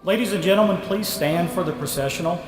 Ladies and gentlemen, please stand for the processional.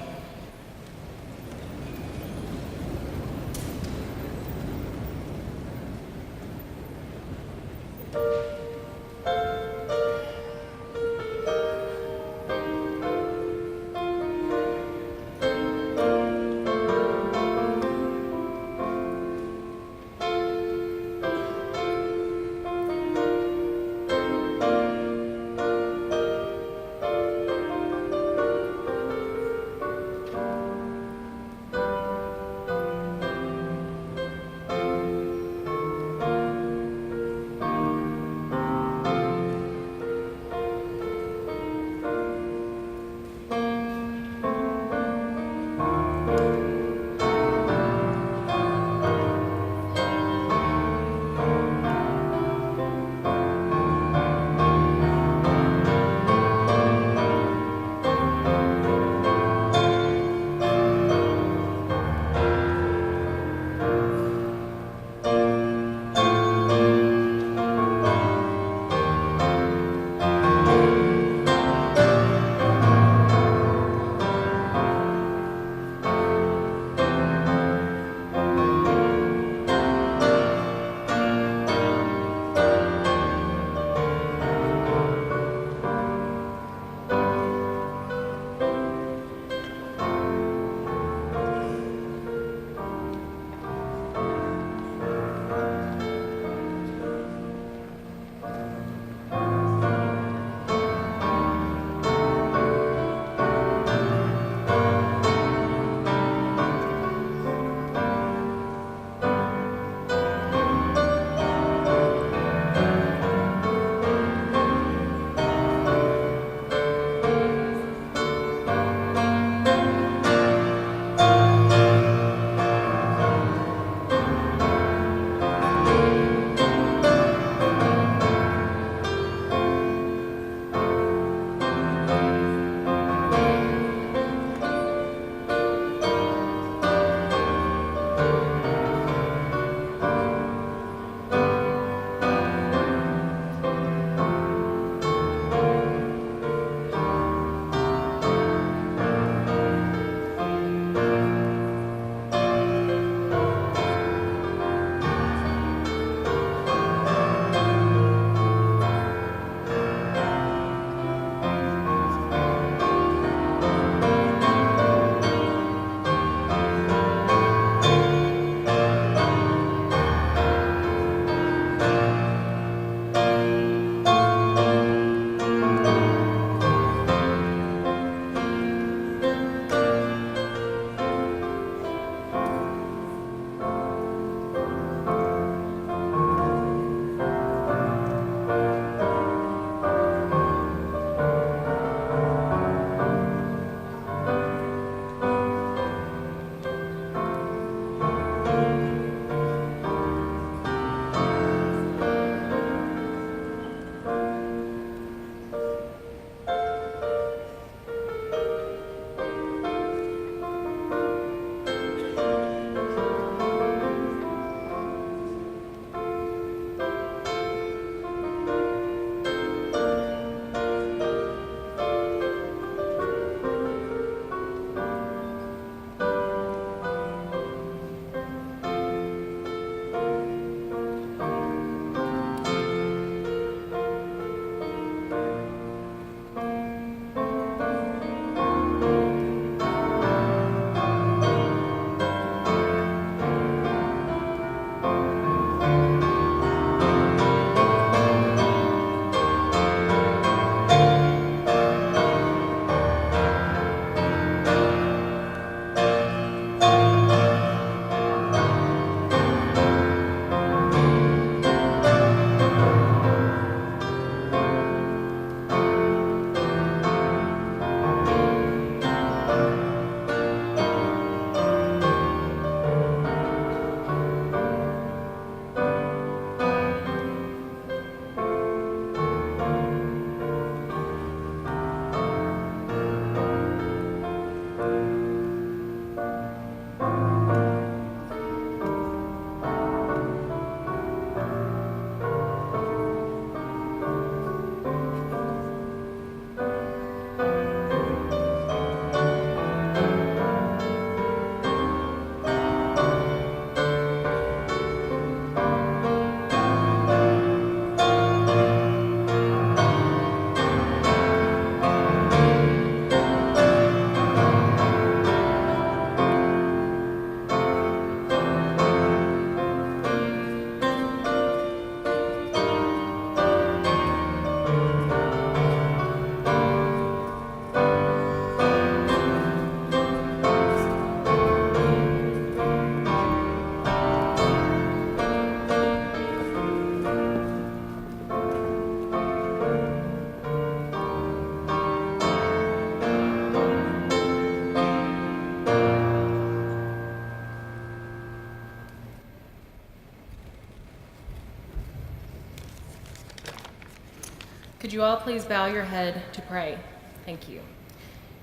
Could you all please bow your head to pray? Thank you.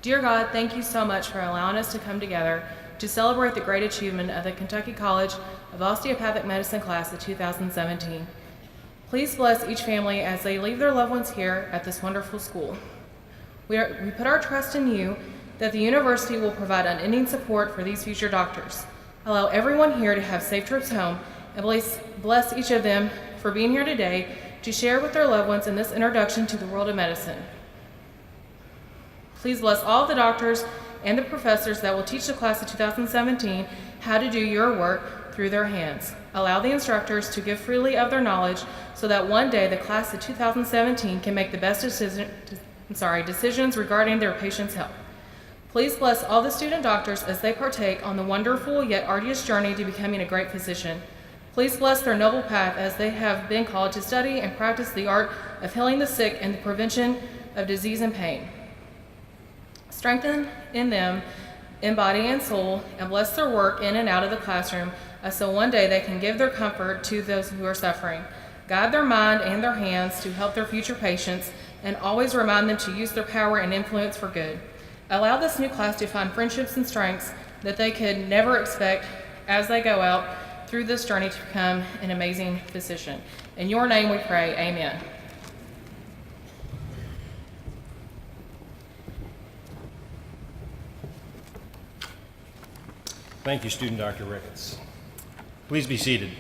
Dear God, thank you so much for allowing us to come together to celebrate the great achievement of the Kentucky College of Osteopathic Medicine class of 2017. Please bless each family as they leave their loved ones here at this wonderful school. We put our trust in you that the university will provide unending support for these future doctors. Allow everyone here to have safe trips home, and bless each of them for being here today to share with their loved ones in this introduction to the world of medicine. Please bless all of the doctors and the professors that will teach the class of 2017 how to do your work through their hands. Allow the instructors to give freely of their knowledge so that one day the class of 2017 can make the best decisions regarding their patients' health. Please bless all the student doctors as they partake on the wonderful yet arduous journey to becoming a great physician. Please bless their noble path as they have been called to study and practice the art of healing the sick and the prevention of disease and pain. Strengthen in them in body and soul, and bless their work in and out of the classroom, so one day they can give their comfort to those who are suffering. Guide their mind and their hands to help their future patients, and always remind them to use their power and influence for good. Allow this new class to find friendships and strengths that they could never expect as they go out through this journey to become an amazing physician. In your name we pray, amen. Thank you, Student Dr. Ricketts. Please be seated.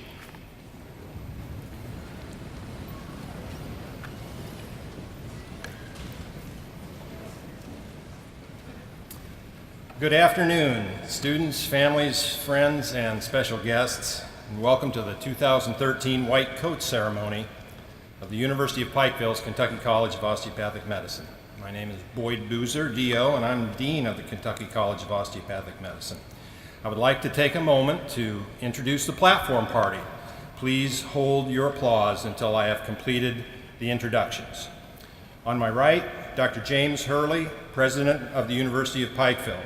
Good afternoon, students, families, friends, and special guests, and welcome to the 2013 White Coat Ceremony of the University of Pikeville's Kentucky College of Osteopathic Medicine. My name is Boyd Boozer, DO, and I'm Dean of the Kentucky College of Osteopathic Medicine. I would like to take a moment to introduce the platform party. Please hold your applause until I have completed the introductions. On my right, Dr. James Hurley, President of the University of Pikeville.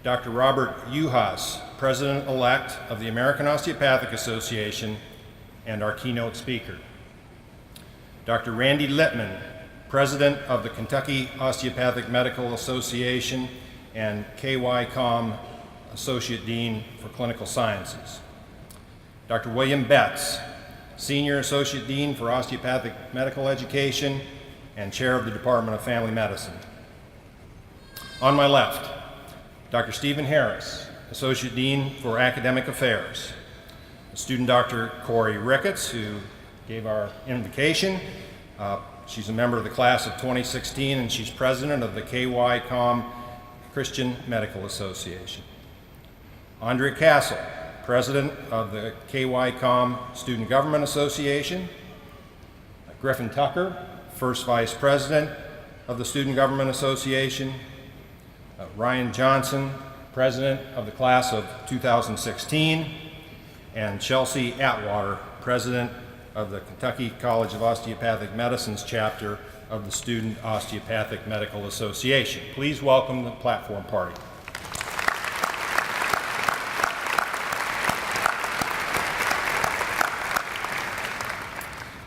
Dr. Robert Uhas, President-elect of the American Osteopathic Association and our keynote speaker. Dr. Randy Littman, President of the Kentucky Osteopathic Medical Association and KYCOM Associate Dean for Clinical Sciences. Dr. William Betts, Senior Associate Dean for Osteopathic Medical Education and Chair of the Department of Family Medicine. On my left, Dr. Stephen Harris, Associate Dean for Academic Affairs. Student Dr. Corey Ricketts, who gave our invocation. She's a member of the class of 2016, and she's president of the KYCOM Christian Medical Association. Andrea Castle, president of the KYCOM Student Government Association. Griffin Tucker, first vice president of the Student Government Association. Ryan Johnson, president of the class of 2016. And Chelsea Atwater, president of the Kentucky College of Osteopathic Medicine's chapter of the Student Osteopathic Medical Association. Please welcome the platform party.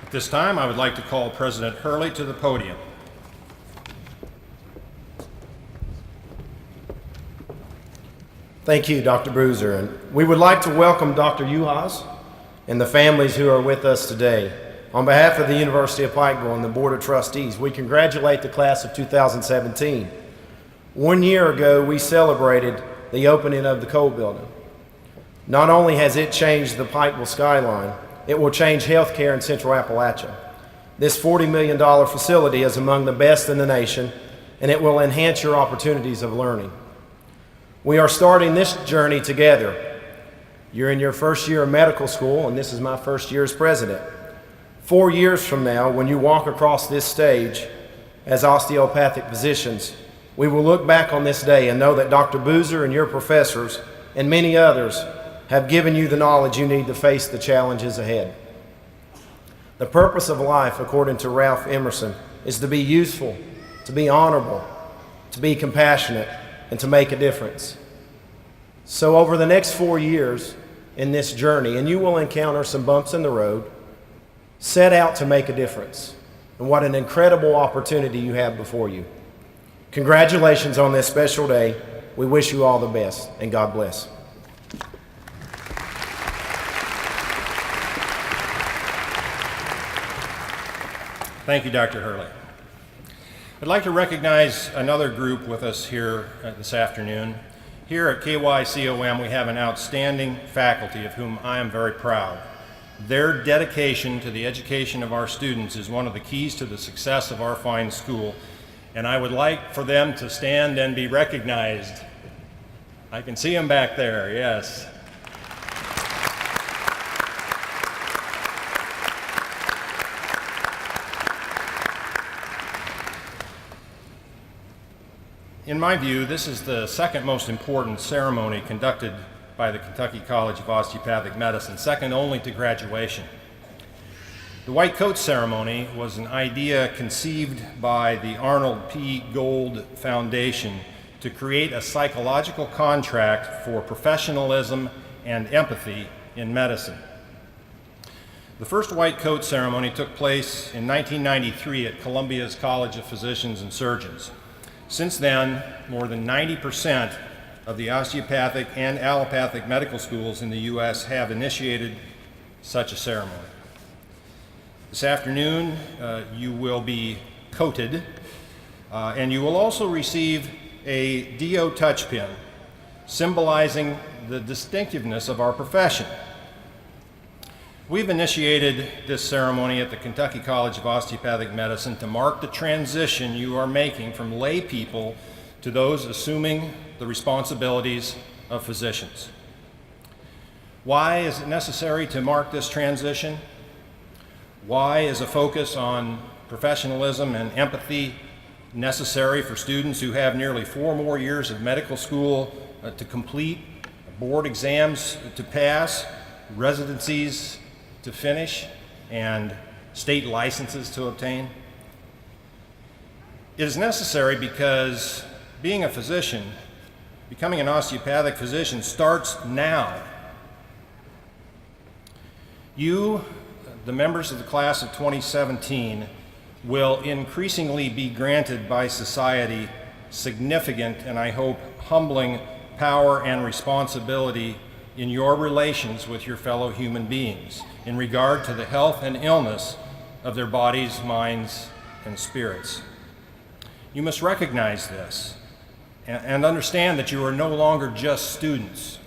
At this time, I would like to call President Hurley to the podium. Thank you, Dr. Bruiser. And we would like to welcome Dr. Uhas and the families who are with us today. On behalf of the University of Pikeville and the Board of Trustees, we congratulate the class of 2017. 1 year ago, we celebrated the opening of the Cole Building. Not only has it changed the Pikeville skyline, it will change healthcare in Central Appalachia. This $40 million facility is among the best in the nation, and it will enhance your opportunities of learning. We are starting this journey together. You're in your first year of medical school, and this is my first year as president. 4 years from now, when you walk across this stage as osteopathic physicians, we will look back on this day and know that Dr. Boozer and your professors and many others have given you the knowledge you need to face the challenges ahead. The purpose of life, according to Ralph Emerson, is to be useful, to be honorable, to be compassionate, and to make a difference. So over the next 4 years in this journey, and you will encounter some bumps in the road, set out to make a difference. and what an incredible opportunity you have before you. Congratulations on this special day. We wish you all the best, and God bless. Thank you, Dr. Hurley. I'd like to recognize another group with us here this afternoon. Here at KYCOM, we have an outstanding faculty of whom I am very proud. Their dedication to the education of our students is one of the keys to the success of our fine school, and I would like for them to stand and be recognized. I can see them back there, yes. In my view, this is the second most important ceremony conducted by the Kentucky College of Osteopathic Medicine, second only to graduation. The white coat ceremony was an idea conceived by the Arnold P. Gold Foundation to create a psychological contract for professionalism and empathy in medicine. The first white coat ceremony took place in 1993 at Columbia's College of Physicians and Surgeons. Since then, more than 90% of the osteopathic and allopathic medical schools in the U.S. have initiated such a ceremony. This afternoon, you will be coated, and you will also receive a DO touch pin, symbolizing the distinctiveness of our profession. We've initiated this ceremony at the Kentucky College of Osteopathic Medicine to mark the transition you are making from lay people to those assuming the responsibilities of physicians. Why is it necessary to mark this transition? Why is a focus on professionalism and empathy necessary for students who have nearly 4 more years of medical school to complete, board exams to pass, residencies to finish, and state licenses to obtain? It is necessary because being a physician, becoming an osteopathic physician, starts now. You, the members of the class of 2017, will increasingly be granted by society significant and I hope humbling power and responsibility in your relations with your fellow human beings in regard to the health and illness of their bodies, minds, and spirits. You must recognize this and understand that you are no longer just students.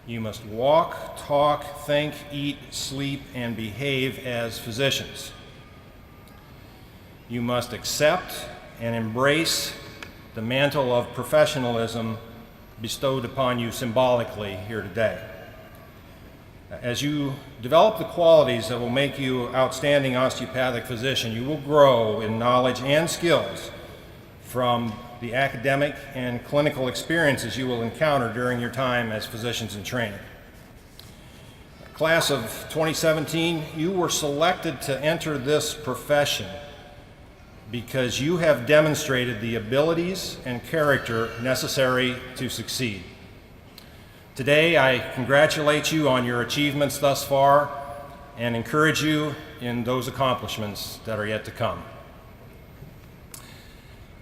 You must walk, talk, think, eat, sleep, and behave as physicians. You must accept and embrace the mantle of professionalism bestowed upon you symbolically here today. As you develop the qualities that will make you an outstanding osteopathic physician, you will grow in knowledge and skills from the academic and clinical experiences you will encounter during your time as physicians in training. Class of 2017, you were selected to enter this profession because you have demonstrated the abilities and character necessary to succeed. Today, I congratulate you on your achievements thus far and encourage you in those accomplishments that are yet to come.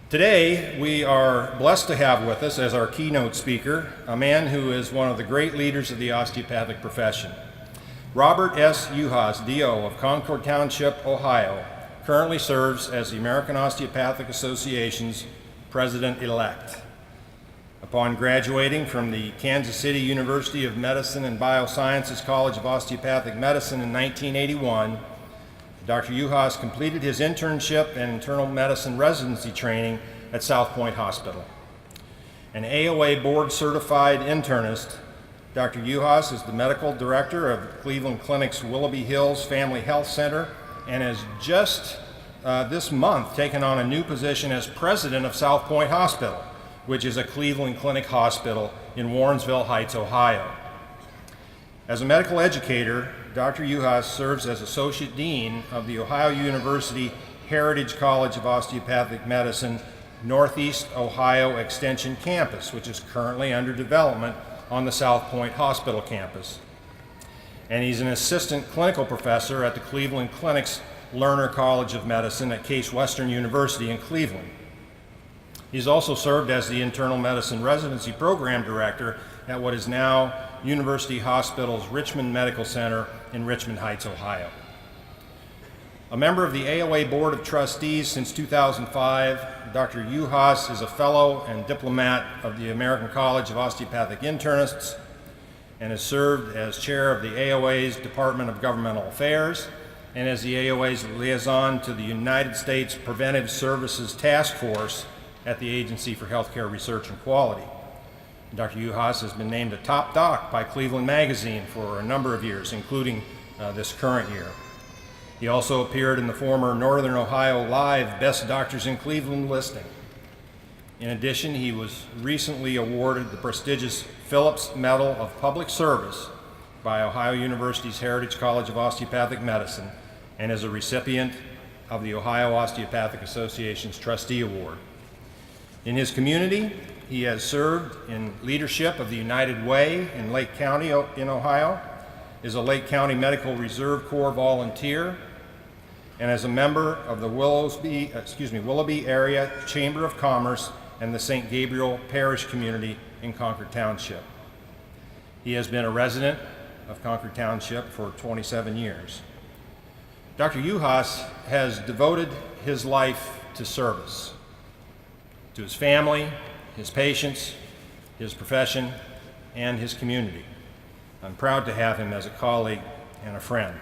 Today, we are blessed to have with us as our keynote speaker a man who is one of the great leaders of the osteopathic profession. Robert S. Uhas, DO of Concord Township, Ohio, currently serves as the American Osteopathic Association's president-elect. Upon graduating from the Kansas City University of Medicine and Biosciences College of Osteopathic Medicine in 1981, Dr. Uhas completed his internship and internal medicine residency training at South Point Hospital. An AOA board-certified internist, Dr. Uhas is the medical director of Cleveland Clinic's Willoughby Hills Family Health Center and has just this month taken on a new position as president of South Point Hospital, which is a Cleveland Clinic hospital in Warrensville Heights, Ohio. As a medical educator, Dr. Uhas serves as Associate Dean of the Ohio University Heritage College of Osteopathic Medicine Northeast Ohio Extension Campus, which is currently under development on the South Point Hospital campus. And he's an assistant clinical professor at the Cleveland Clinic's Lerner College of Medicine at Case Western University in Cleveland. He's also served as the Internal Medicine Residency Program Director at what is now University Hospital's Richmond Medical Center in Richmond Heights, Ohio. A member of the AOA Board of Trustees since 2005, Dr. Uhas is a fellow and diplomat of the American College of Osteopathic Internists and has served as chair of the AOA's Department of Governmental Affairs and as the AOA's liaison to the United States Preventive Services Task Force at the Agency for Healthcare Research and Quality. Dr. Uhas has been named a top doc by Cleveland Magazine for a number of years, including this current year. He also appeared in the former Northern Ohio Live Best Doctors in Cleveland listing. In addition, he was recently awarded the prestigious Phillips Medal of Public Service by Ohio University's Heritage College of Osteopathic Medicine and is a recipient of the Ohio Osteopathic Association's Trustee Award. In his community, he has served in leadership of the United Way in Lake County in Ohio, is a Lake County Medical Reserve Corps volunteer, and as a member of the Willoughby Area Chamber of Commerce and the St. Gabriel Parish community in Concord Township. He has been a resident of Concord Township for 27 years. Dr. Uhas has devoted his life to service, to his family, his patients, his profession, and his community. I'm proud to have him as a colleague and a friend.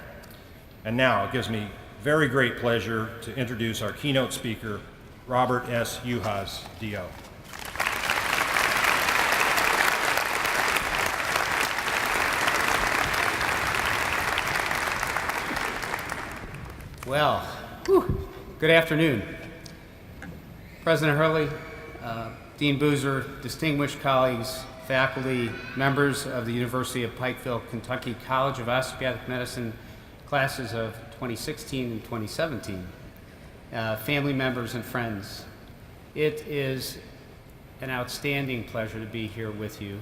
And now it gives me very great pleasure to introduce our keynote speaker, Robert S. Uhas, D.O. Well, good afternoon. President Hurley, Dean Boozer, distinguished colleagues, faculty, members of the University of Pikeville, Kentucky College of Osteopathic Medicine classes of 2016 and 2017, family members and friends. It is an outstanding pleasure to be here with you.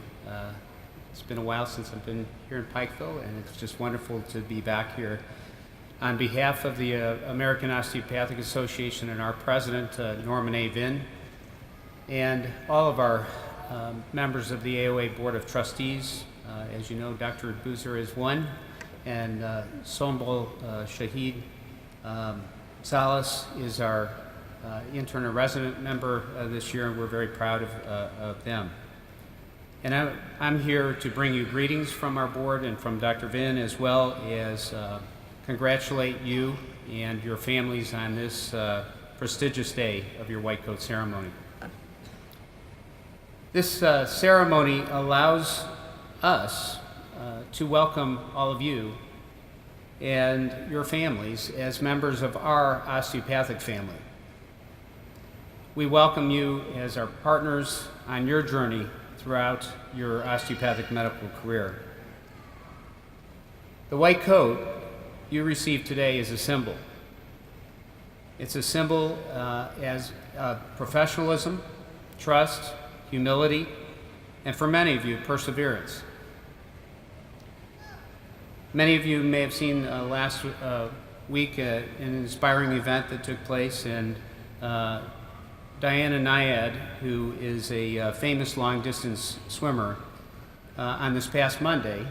It's been a while since I've been here in Pikeville, and it's just wonderful to be back here. On behalf of the American Osteopathic Association and our president, Norman A. Vinn, and all of our members of the AOA Board of Trustees, as you know, Dr. Boozer is one, and Sombol Shahid Salas is our intern and resident member this year, and we're very proud of them. And I'm here to bring you greetings from our board and from Dr. Vinn, as well as congratulate you and your families on this prestigious day of your white coat ceremony. This ceremony allows us to welcome all of you and your families as members of our osteopathic family. We welcome you as our partners on your journey throughout your osteopathic medical career. The white coat you received today is a symbol. It's a symbol as professionalism, trust, humility, and for many of you, perseverance. Many of you may have seen last week an inspiring event that took place, and Diana Nyad, who is a famous long-distance swimmer, on this past Monday,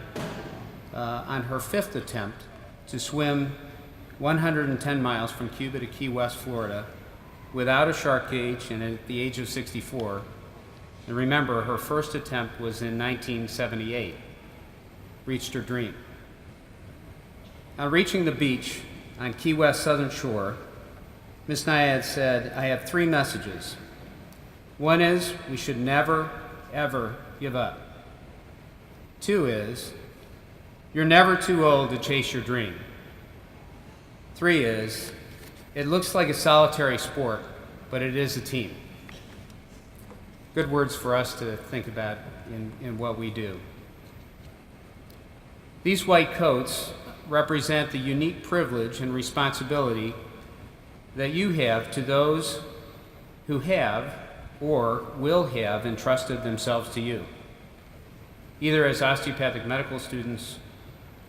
on her 5th attempt to swim 110 miles from Cuba to Key West, Florida, without a shark cage and at the age of 64. And remember, her first attempt was in 1978, reached her dream. On reaching the beach on Key West southern shore, Ms. Nyad said, "I have 3 messages. One is, we should never, ever give up. 2 is, you're never too old to chase your dream. 3 is, it looks like a solitary sport, but it is a team." Good words for us to think about in what we do. These white coats represent the unique privilege and responsibility that you have to those who have or will have entrusted themselves to you, either as osteopathic medical students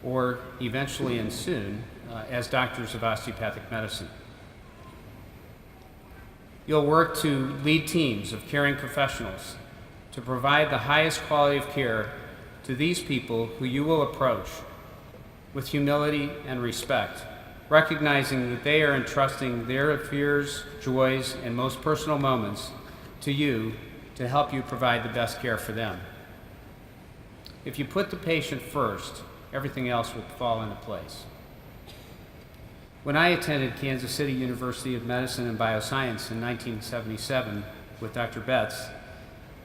or eventually and soon as doctors of osteopathic medicine. You'll work to lead teams of caring professionals to provide the highest quality of care to these people who you will approach with humility and respect, recognizing that they are entrusting their fears, joys, and most personal moments to you to help you provide the best care for them. If you put the patient first, everything else will fall into place. When I attended Kansas City University of Medicine and Bioscience in 1977 with Dr. Betts,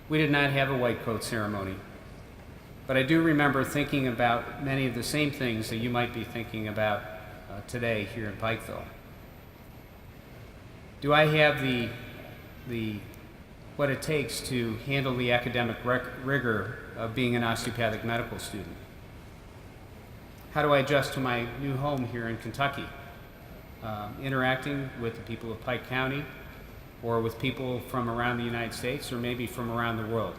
we did not have a white coat ceremony. But I do remember thinking about many of the same things that you might be thinking about today here in Pikeville. Do I have what it takes to handle the academic rigor of being an osteopathic medical student? How do I adjust to my new home here in Kentucky? Interacting with the people of Pike County, or with people from around the United States, or maybe from around the world?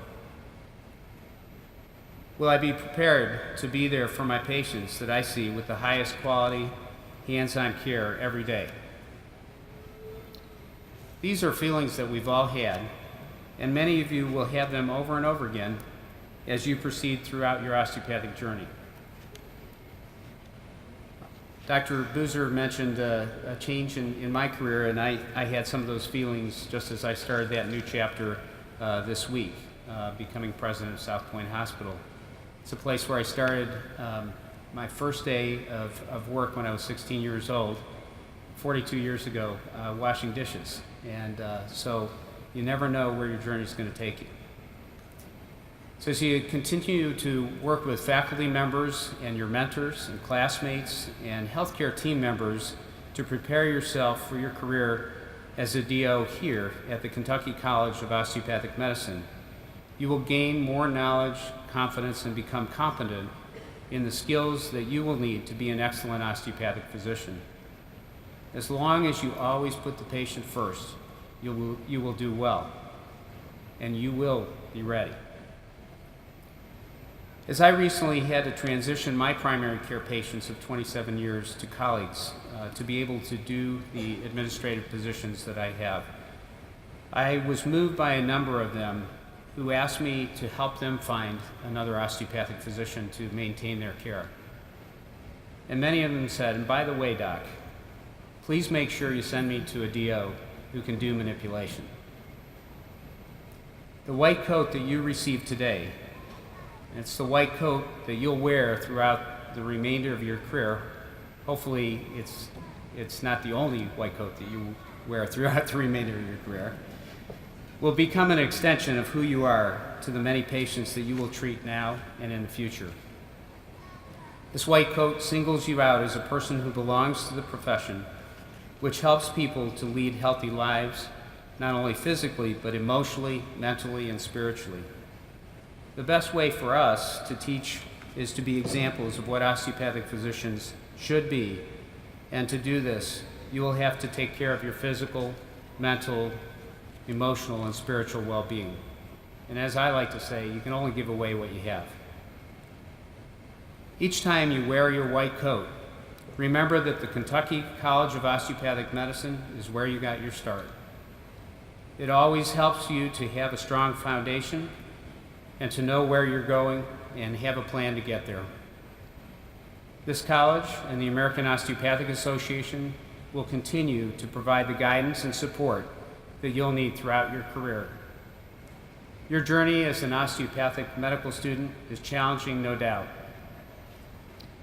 Will I be prepared to be there for my patients that I see with the highest quality, hands-on care every day? These are feelings that we've all had, and many of you will have them over and over again as you proceed throughout your osteopathic journey. Dr. Boozer mentioned a change in my career, and I had some of those feelings just as I started that new chapter this week, becoming president of South Point Hospital. It's a place where I started my first day of work when I was 16 years old, 42 years ago, washing dishes. And so you never know where your journey is going to take you. So as you continue to work with faculty members and your mentors and classmates and healthcare team members to prepare yourself for your career as a DO here at the Kentucky College of Osteopathic Medicine, you will gain more knowledge, confidence, and become competent in the skills that you will need to be an excellent osteopathic physician. As long as you always put the patient first, you will do well, and you will be ready. As I recently had to transition my primary care patients of 27 years to colleagues to be able to do the administrative positions that I have, I was moved by a number of them who asked me to help them find another osteopathic physician to maintain their care. And many of them said, and by the way, Doc, please make sure you send me to a DO who can do manipulation. The white coat that you received today, it's the white coat that you'll wear throughout the remainder of your career. Hopefully it's not the only white coat that you wear throughout the remainder of your career. Will become an extension of who you are to the many patients that you will treat now and in the future. This white coat singles you out as a person who belongs to the profession, which helps people to lead healthy lives, not only physically, but emotionally, mentally, and spiritually. The best way for us to teach is to be examples of what osteopathic physicians should be, and to do this, you will have to take care of your physical, mental, emotional, and spiritual well-being. And as I like to say, you can only give away what you have. Each time you wear your white coat, remember that the Kentucky College of Osteopathic Medicine is where you got your start. It always helps you to have a strong foundation and to know where you're going and have a plan to get there. This college and the American Osteopathic Association will continue to provide the guidance and support that you'll need throughout your career. Your journey as an osteopathic medical student is challenging, no doubt.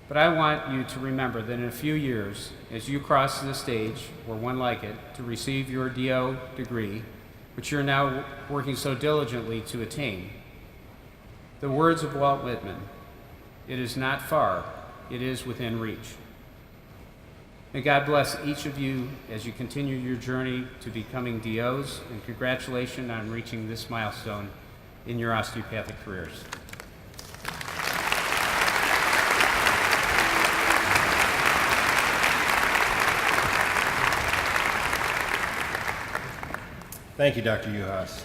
But I want you to remember that in a few years, as you cross the stage, or one like it, to receive your DO degree, which you're now working so diligently to attain, the words of Walt Whitman, "It is not far, it is within reach." May God bless each of you as you continue your journey to becoming DOs, and congratulations on reaching this milestone in your osteopathic careers. Thank you, Dr. Uhas.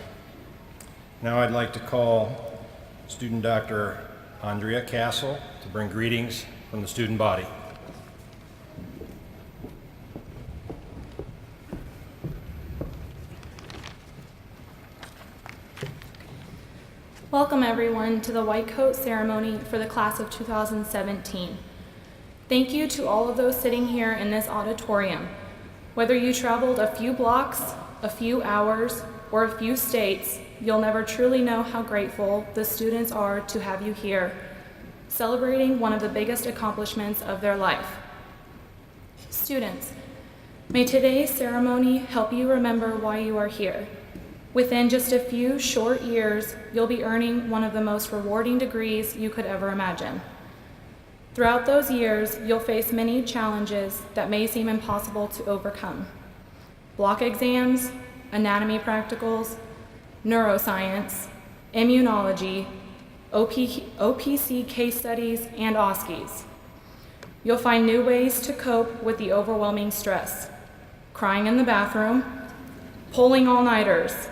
Now I'd like to call student Dr. Andrea Castle to bring greetings from the student body. Welcome everyone to the white coat ceremony for the class of 2017. Thank you to all of those sitting here in this auditorium. Whether you traveled a few blocks, a few hours, or a few states, you'll never truly know how grateful the students are to have you here, celebrating one of the biggest accomplishments of their life. Students, may today's ceremony help you remember why you are here. Within just a few short years, you'll be earning one of the most rewarding degrees you could ever imagine. Throughout those years, you'll face many challenges that may seem impossible to overcome. Block exams, anatomy practicals, neuroscience, immunology, OPC case studies, and OSCEs. You'll find new ways to cope with the overwhelming stress. Crying in the bathroom, pulling all-nighters,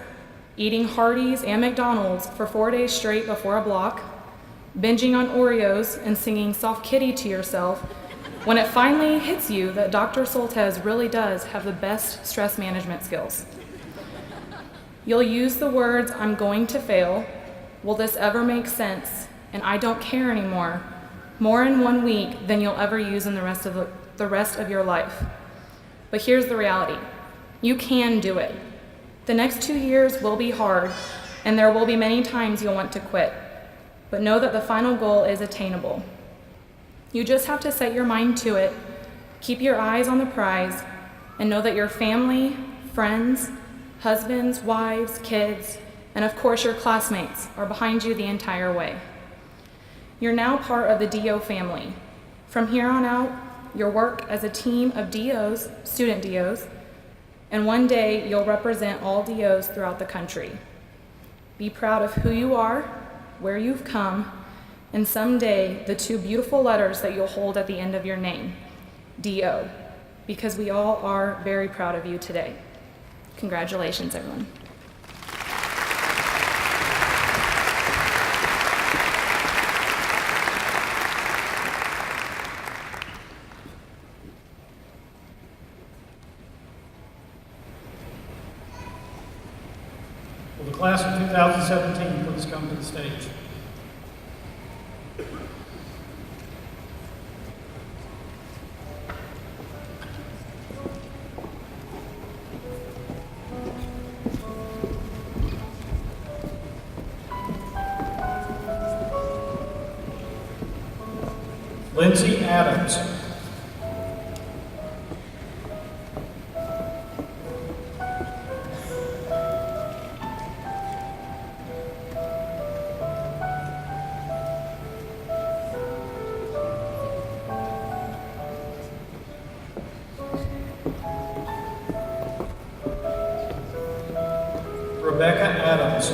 eating Hardee's and McDonald's for 4 days straight before a block, binging on Oreos and singing Soft Kitty to yourself when it finally hits you that Dr. Soltesz really does have the best stress management skills. You'll use the words, "I'm going to fail," "Will this ever make sense?" and "I don't care anymore," more in 1 week than you'll ever use in the rest of your life. But here's the reality. You can do it. The next 2 years will be hard, and there will be many times you'll want to quit. But know that the final goal is attainable. You just have to set your mind to it, keep your eyes on the prize, and know that your family, friends, husbands, wives, kids, and of course your classmates are behind you the entire way. You're now part of the DO family. From here on out, you'll work as a team of DOs, student DOs, and one day you'll represent all DOs throughout the country. Be proud of who you are, where you've come, and someday the 2 beautiful letters that you'll hold at the end of your name, DO, because we all are very proud of you today. Congratulations, everyone. Will the class of 2017 please come to the stage? Lindsay Adams. Rebecca Adams.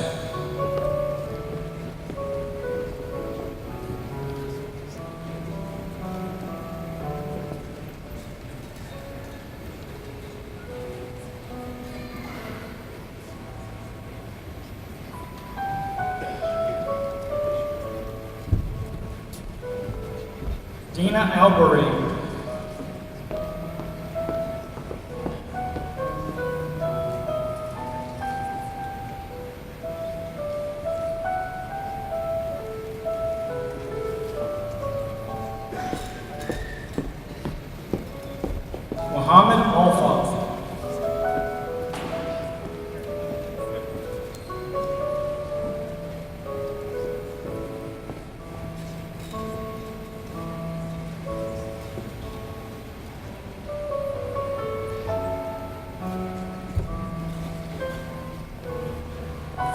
Dina Albury. Mohammed Alfaf.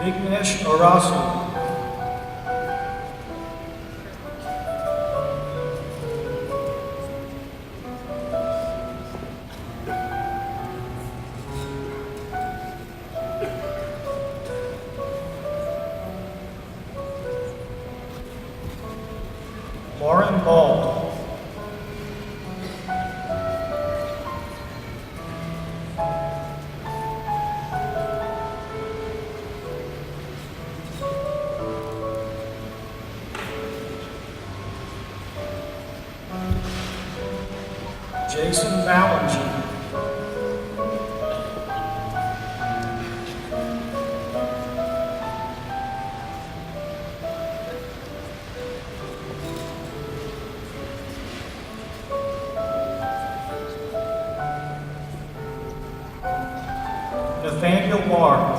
Vignesh Arasu. Lauren Ball. Jason Ballinger. Nathaniel Barr.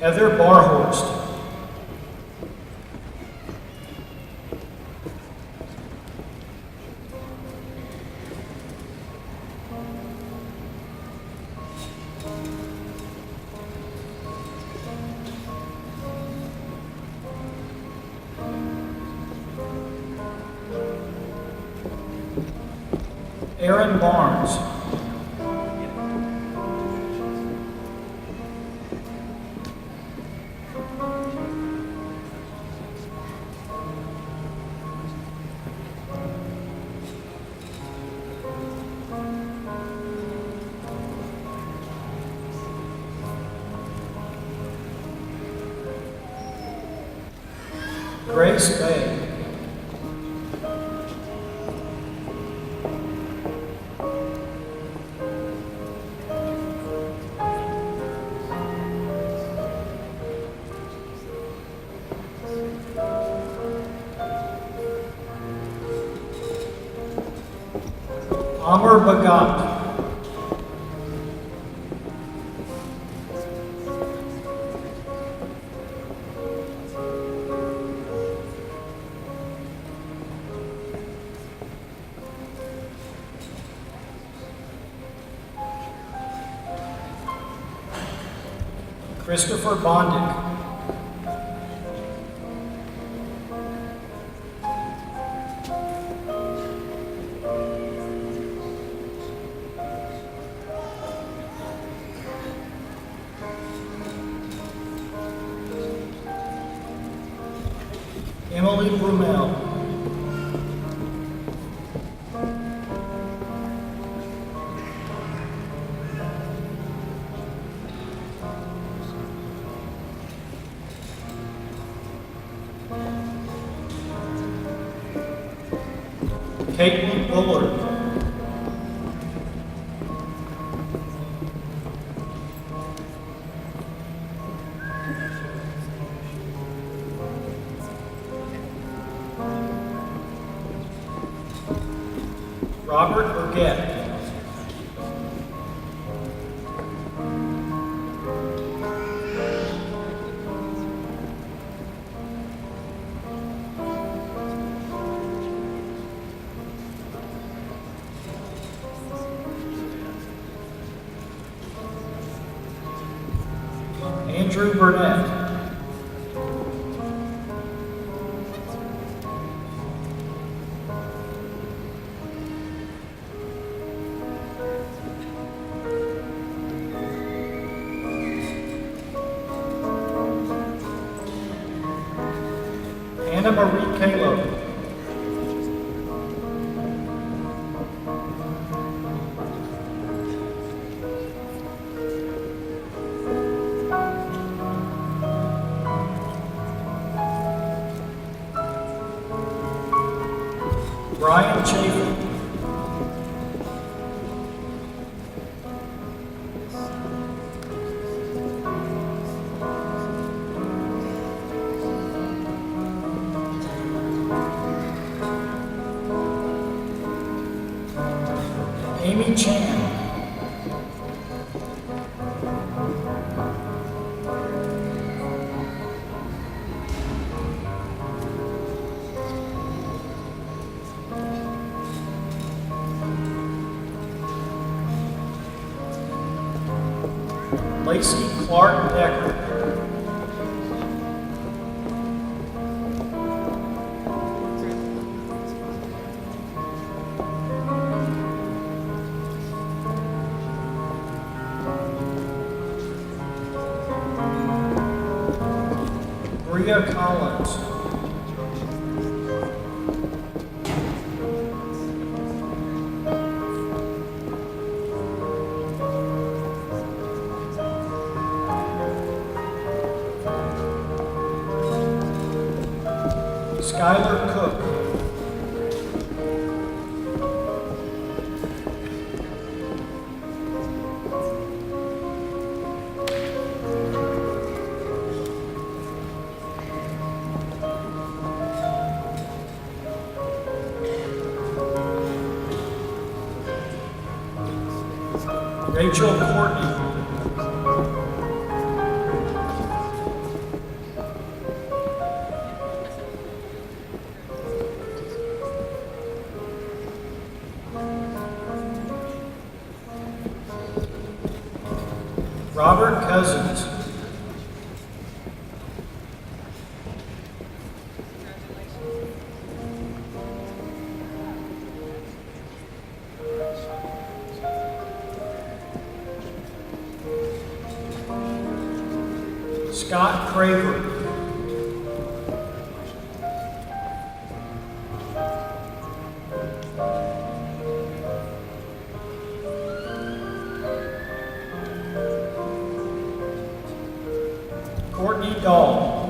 Heather Barhorst. Aaron Barnes. Grace Bay. Amr Bhagat. Christopher Bondick. Emily Brumell. Caitlin Bullard. Robert Burgett. Andrew Burnett. Anna Marie Caleb. Brian Chafin. Amy Chan. Lacey Clark Decker. Bria Collins. Skylar Cook. Rachel Courtney. Robert Cousins. Scott Craver. Courtney Dahl.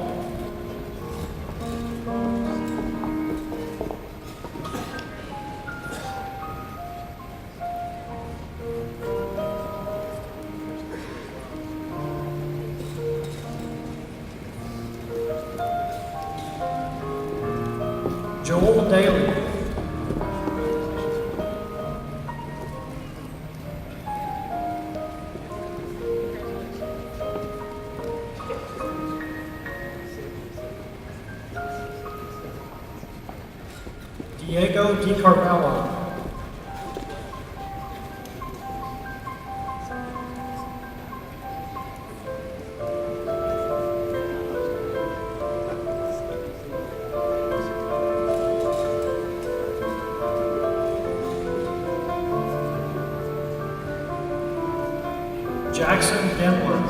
Joel Daly. Diego DiCarmelo. Jackson Dempler.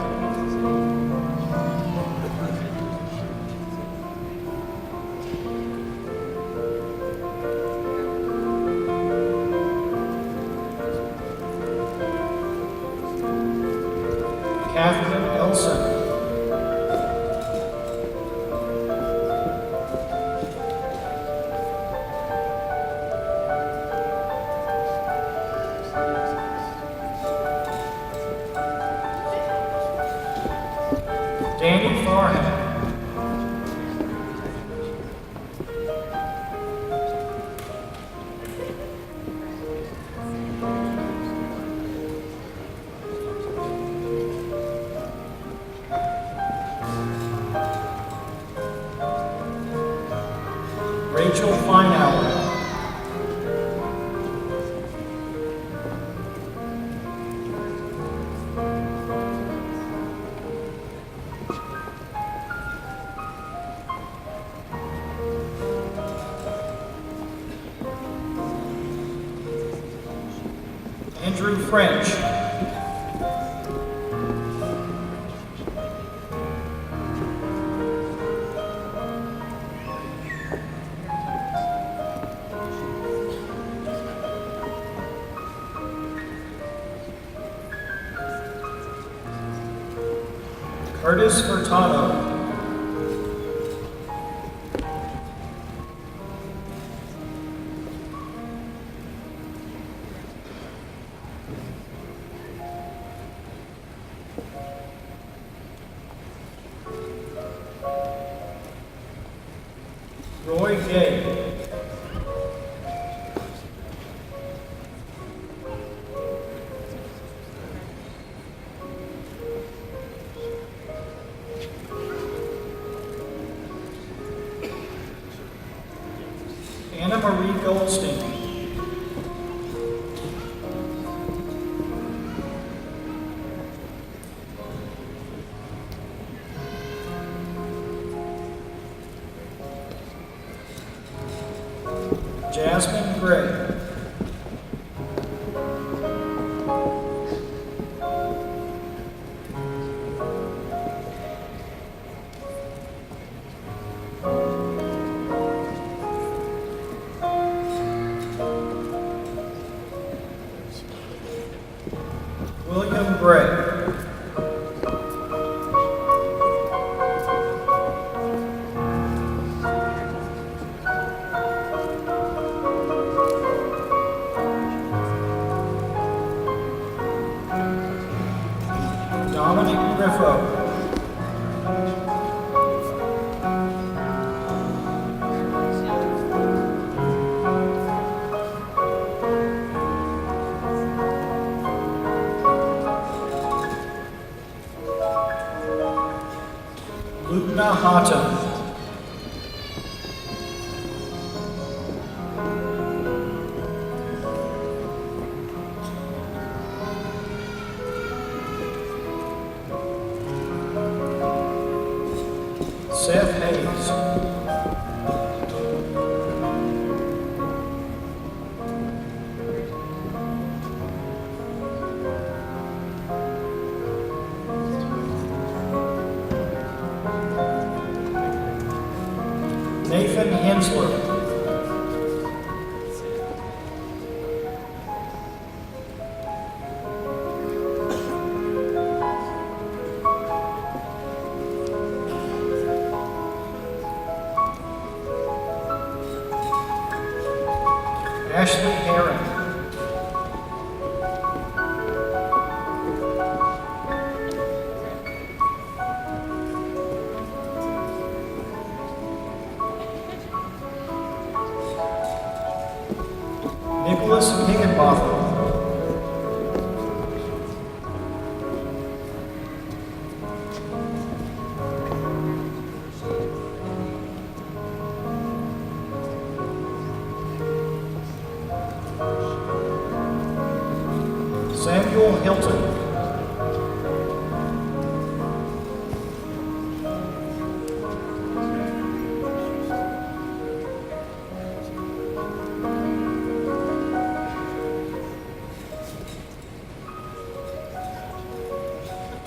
Catherine Elson. Danny Farhan. Rachel Feinauer. Andrew French. Curtis Furtado. Roy Gay. Anna Marie Goldstein. Jasmine Gray. William Gray. Dominic Griffo. Lubna Hatem. Seth Hayes. Nathan Hensler. Ashley Herron. Nicholas Higginbotham. Samuel Hilton.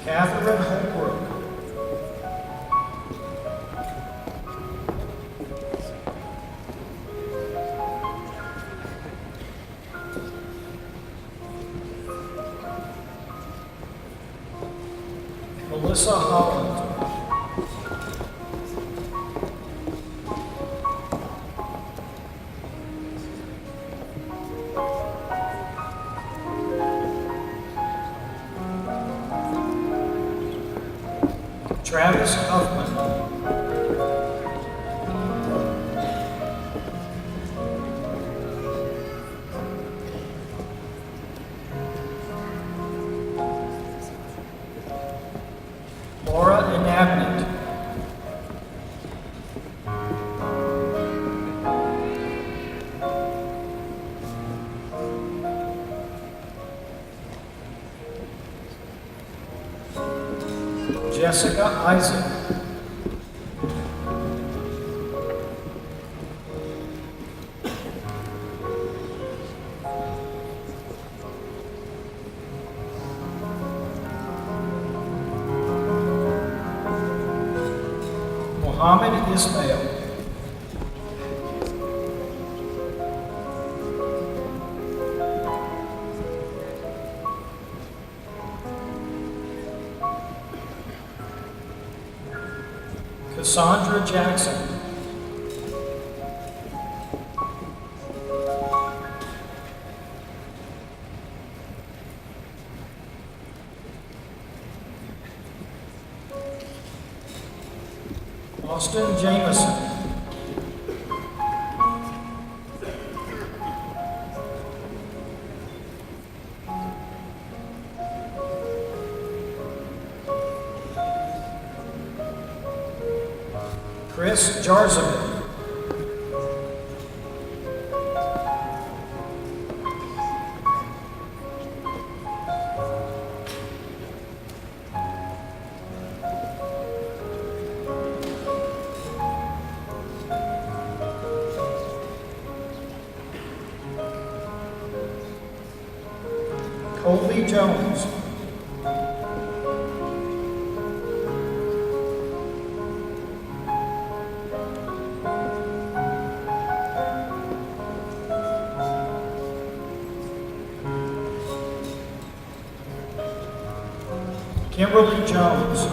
Catherine Holbrook. Melissa Holland. Travis Huffman. Laura Inabnit. Jessica Isaac. Mohammed Ismail. Cassandra Jackson. Austin Jameson. Chris Jarzaman. Colby Jones. Kimberly Jones.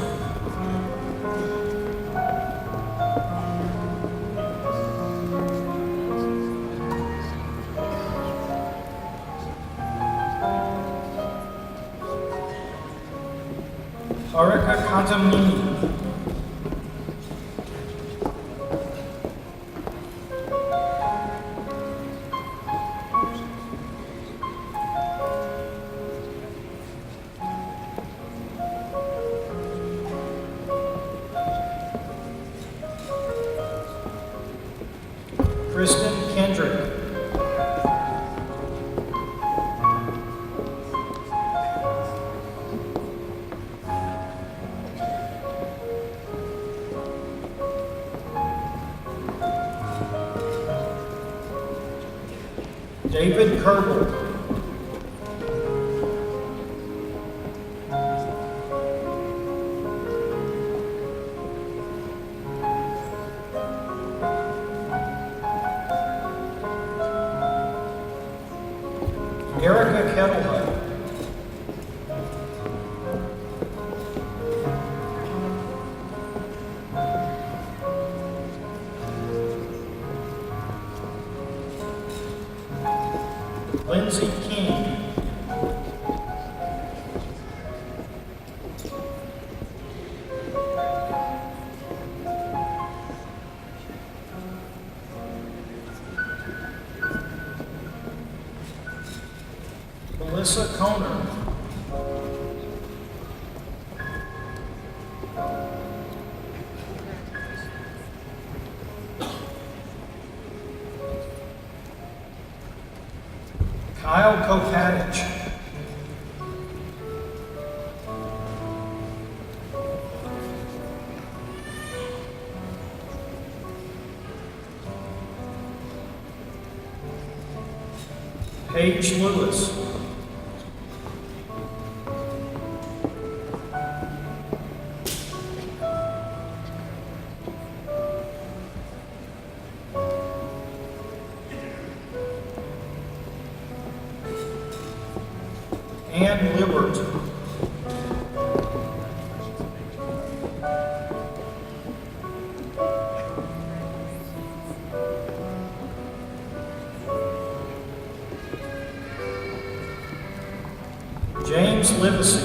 Harika Kantamini. Kristen Kendrick. David Kerbel. Erica Kettlehut. Lindsay King. Melissa Koner. Kyle Kopatich. Paige Lewis. Ann Libert. James Livesey.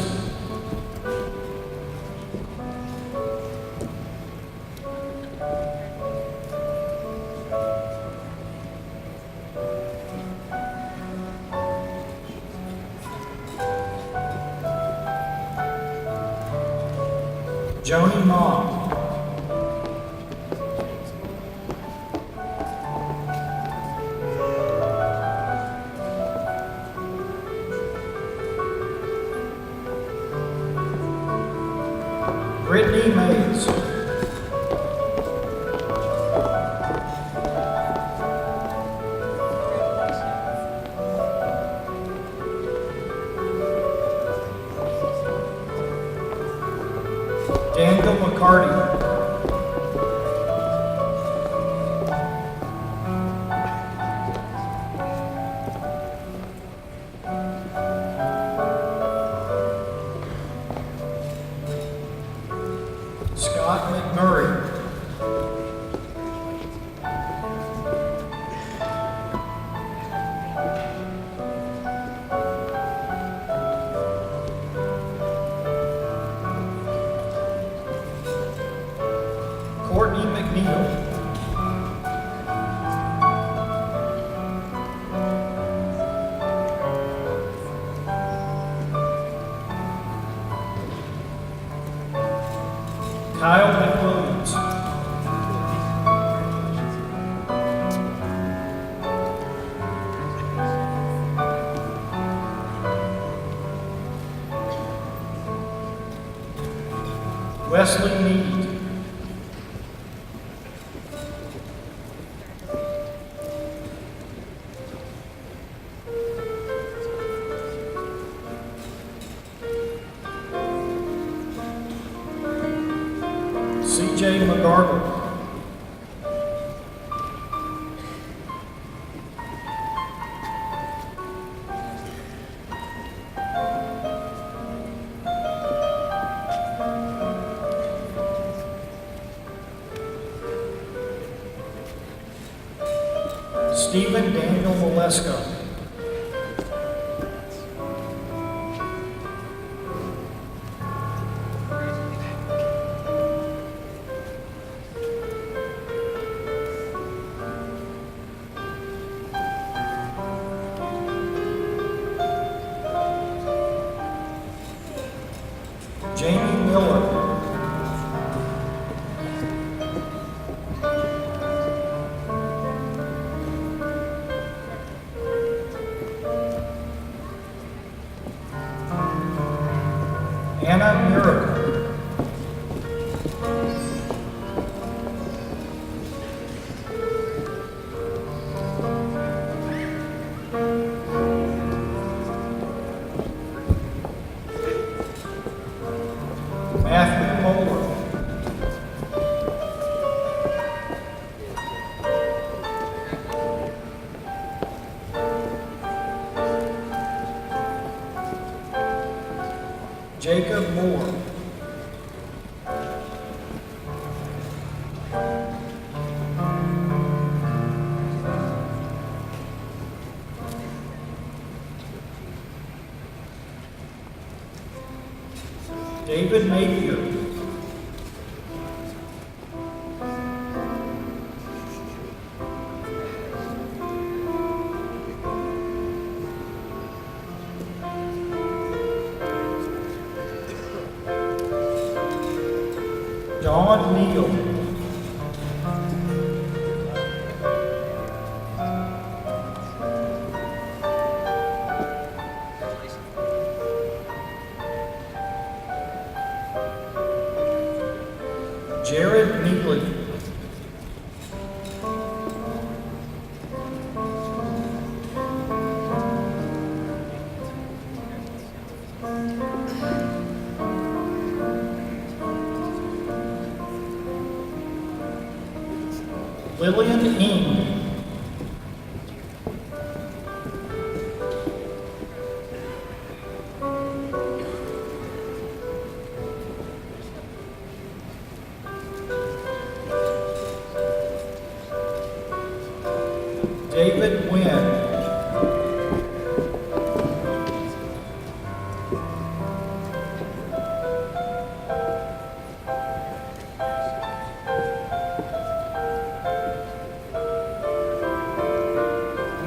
Joni Mom. Brittany Mays. Daniel McCarty. Scott McMurray. Courtney McNeil. Kyle McWilliams. Wesley Mead. CJ McGargle. Stephen Daniel Malesko. Jamie Miller. Matthew Moeller. Jacob Moore. David Mayfield. Dawn Neal. Jared Neagley. Lillian Ing. David Wynn.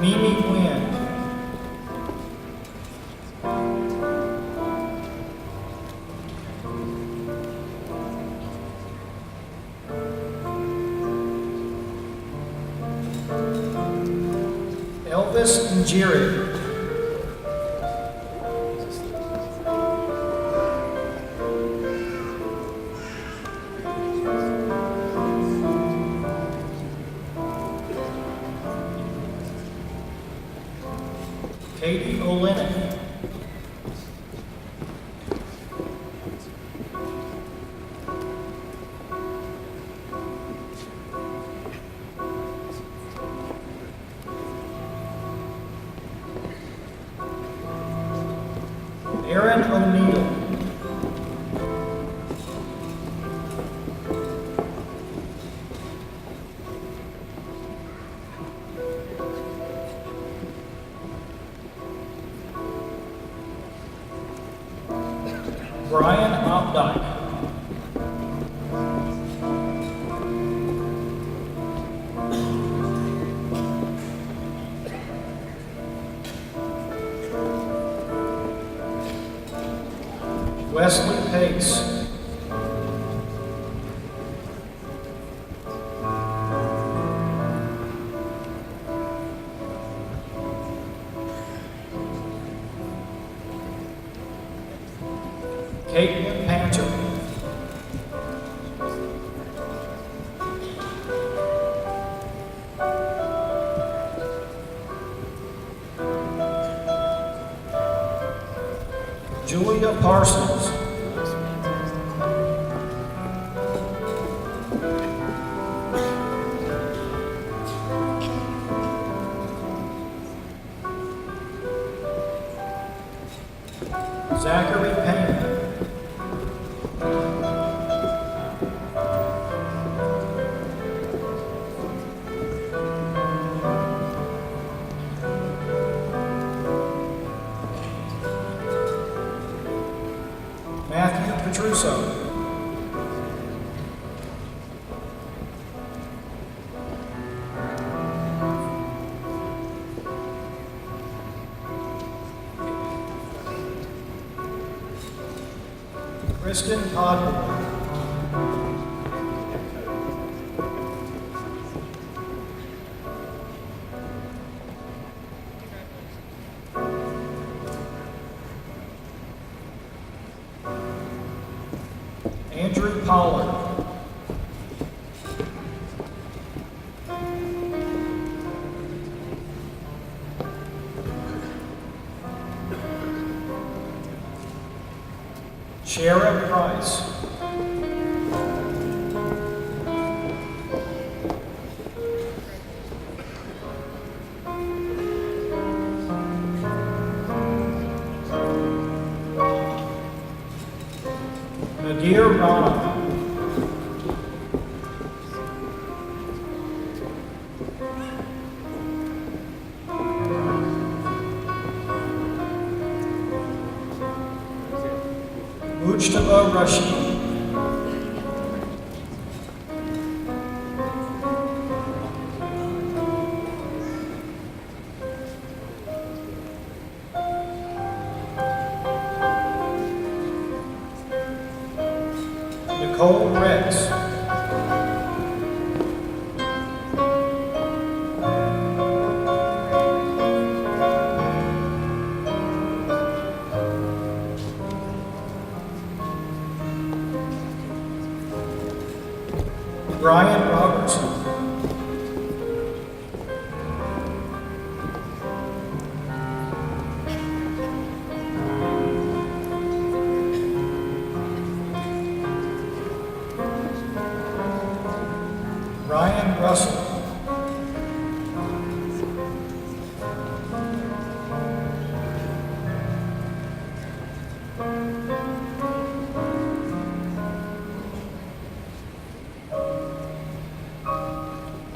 Mimi Wynn. Elvis Njiri. Katie Olenek. Aaron O'Neill. Brian Opdyke. Wesley Pace. Caitlin Pancher. Julia Parsons. Zachary Payne. Matthew Petruso. Kristen Podmore. Andrew Pollard. Sharon Price. Adriana. Mujtaba Rashid. Nicole Rex. Brian Robertson. Ryan Russell.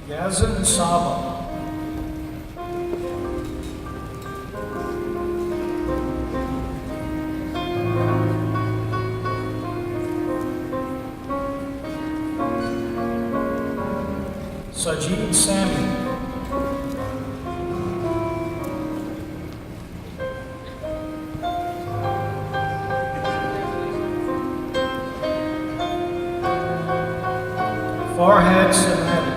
Yazin Saba. Sajid Sami. Farhad Samadi.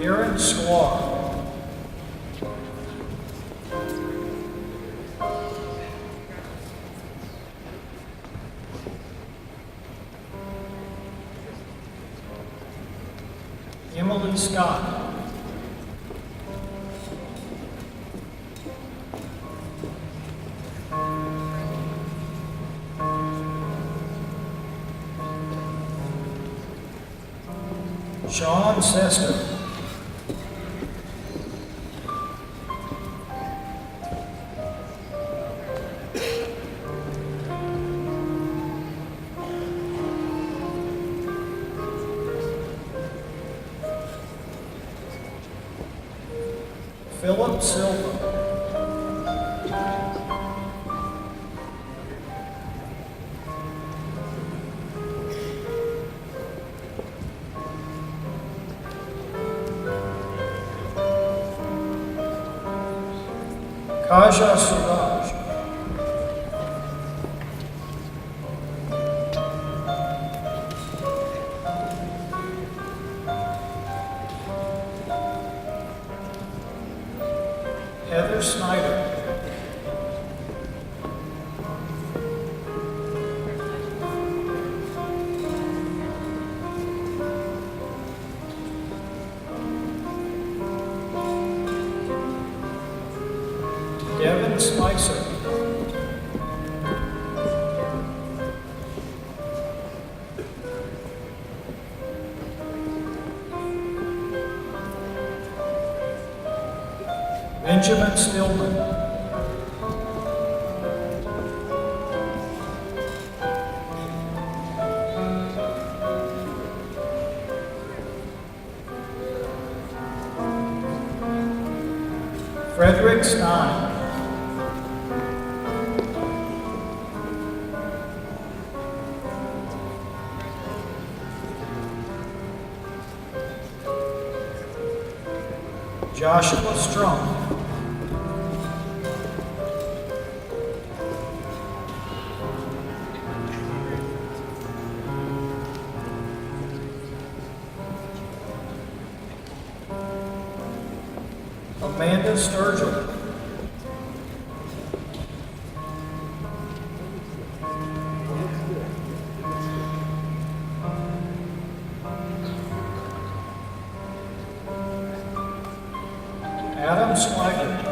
Aaron Sklar. Emily Scott. Sean Sester. Philip Silva. Kaja Suraj. Heather Snyder. Devin Spicer. Benjamin Stillman. Frederick Stein. Joshua Strong. Amanda Sturgill. Adam Swigert.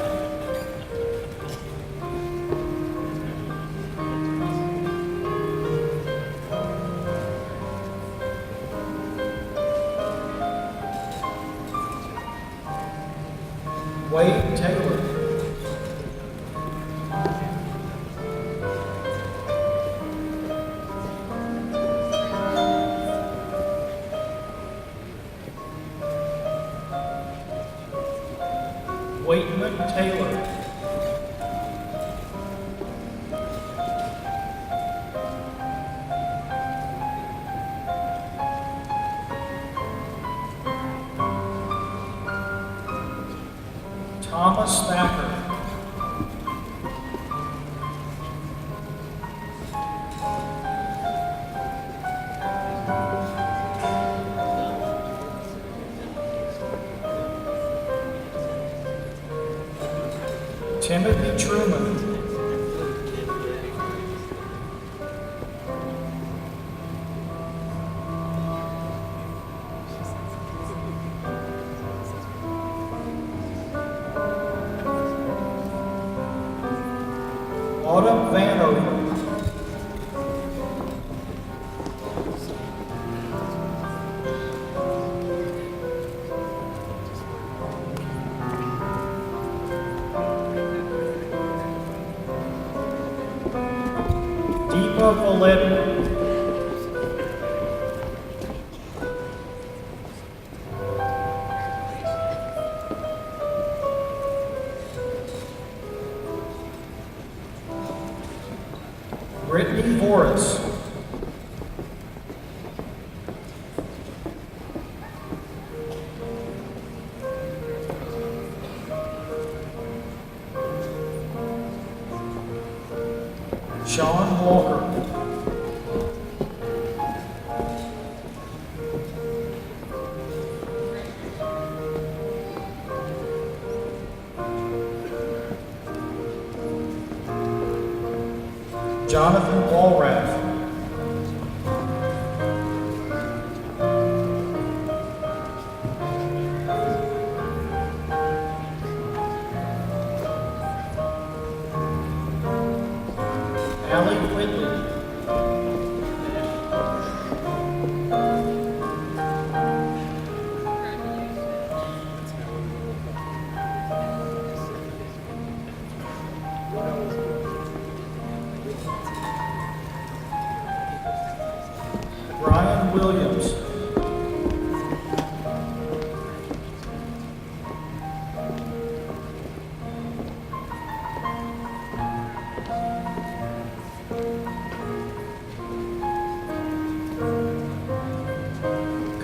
Wade Taylor. Waitman Taylor. Thomas Thacker. Timothy Truman. Autumn Vanover. Deepa Valetti. Brittany Voris. Sean Walker. Jonathan Walrath. Allie Whitley. Brian Williams.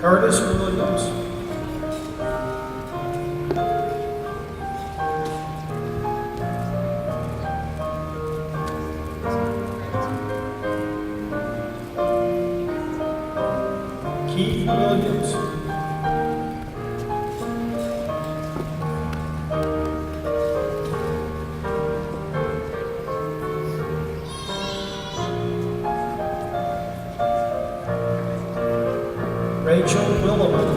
Curtis Williams. Keith Williams. Rachel Williman.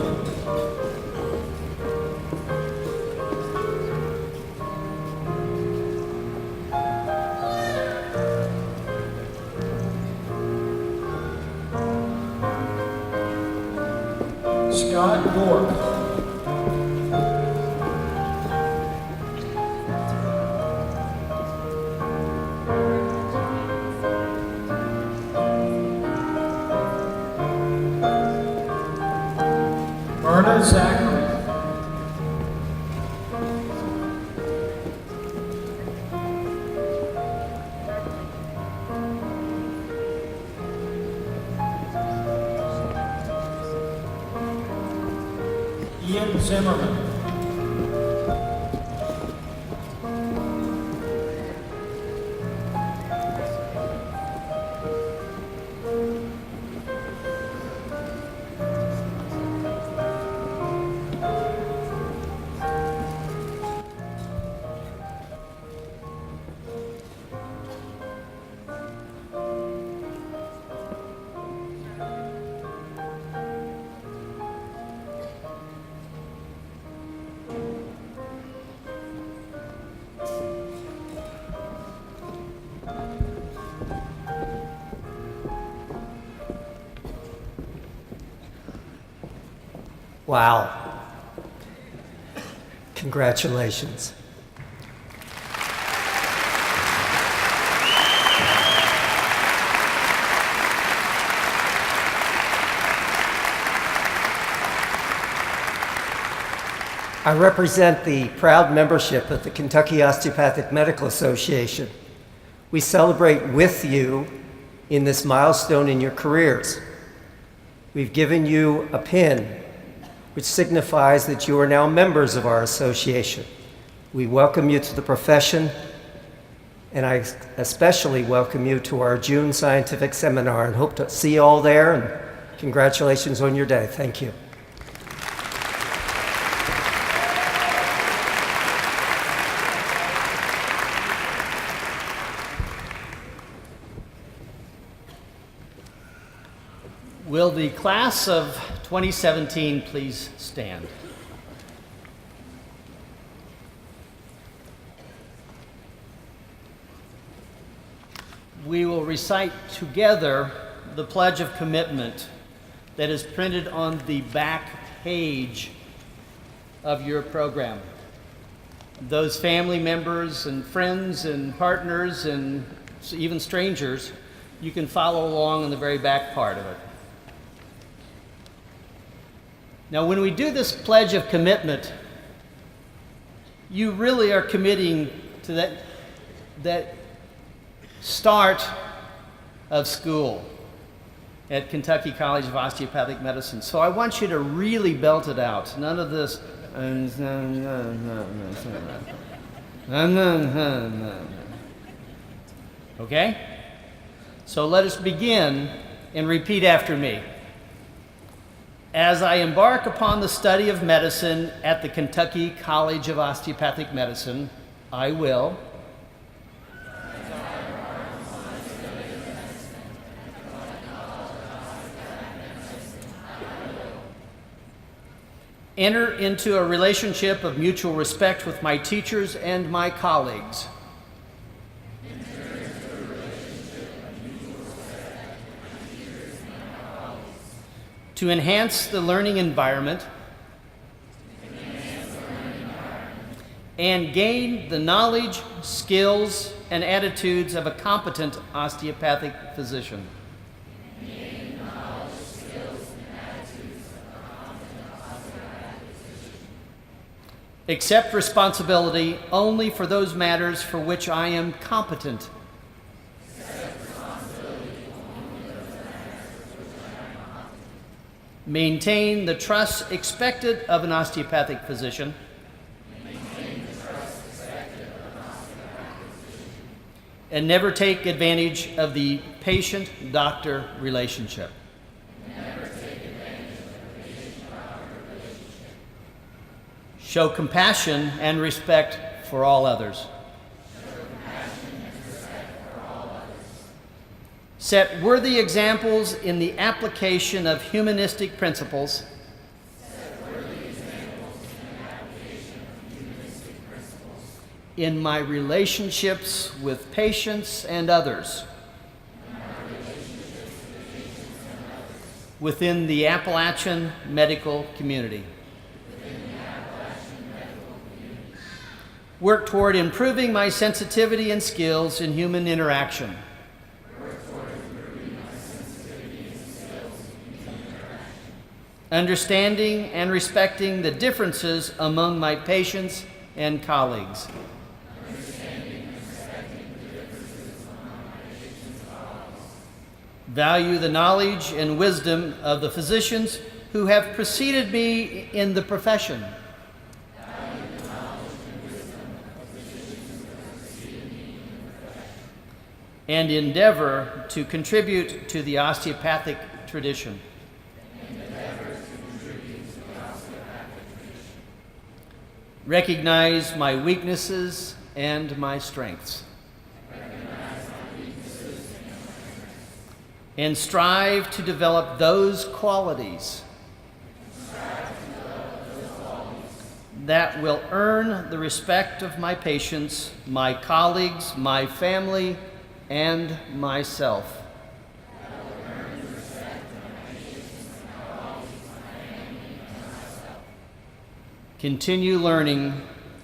Scott York. Myrna Zachary. Ian Zimmerman. Wow. Congratulations. I represent the proud membership of the Kentucky Osteopathic Medical Association. We celebrate with you in this milestone in your careers. We've given you a pin, which signifies that you are now members of our association. We welcome you to the profession, and I especially welcome you to our June scientific seminar and hope to see you all there, and congratulations on your day. Thank you. Will the class of 2017 please stand? We will recite together the Pledge of Commitment that is printed on the back page of your program. Those family members and friends and partners and even strangers, you can follow along in the very back part of it. Now, when we do this Pledge of Commitment, you really are committing to that start of school at Kentucky College of Osteopathic Medicine. So I want you to really belt it out. None of this. Okay? So let us begin and repeat after me. As I embark upon the study of medicine at the Kentucky College of Osteopathic Medicine, I will enter into a relationship of mutual respect with my teachers and my colleagues. To enhance the learning environment and gain the knowledge, skills, and attitudes of a competent osteopathic physician. Accept responsibility only for those matters for which I am competent. Maintain the trust expected of an osteopathic physician. And never take advantage of the patient-doctor relationship. Show compassion and respect for all others. Set worthy examples in the application of humanistic principles. In my relationships with patients and others. Within the Appalachian medical community. Work toward improving my sensitivity and skills in human interaction. Understanding and respecting the differences among my patients and colleagues. Value the knowledge and wisdom of the physicians who have preceded me in the profession. And endeavor to contribute to the osteopathic tradition. Recognize my weaknesses and my strengths. And strive to develop those qualities that will earn the respect of my patients, my colleagues, my family, and myself. continue learning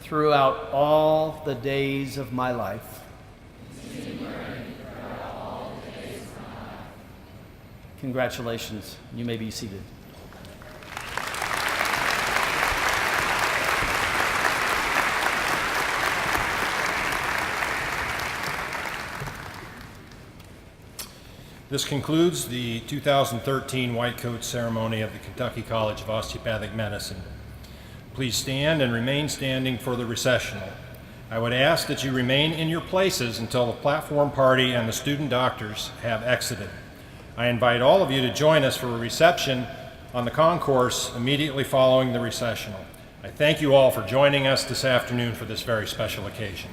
throughout all the days of my life. Congratulations. You may be seated. This concludes the 2013 White Coat ceremony of the Kentucky College of Osteopathic Medicine. Please stand and remain standing for the recessional. I would ask that you remain in your places until the platform party and the student doctors have exited. I invite all of you to join us for a reception on the concourse immediately following the recessional. I thank you all for joining us this afternoon for this very special occasion.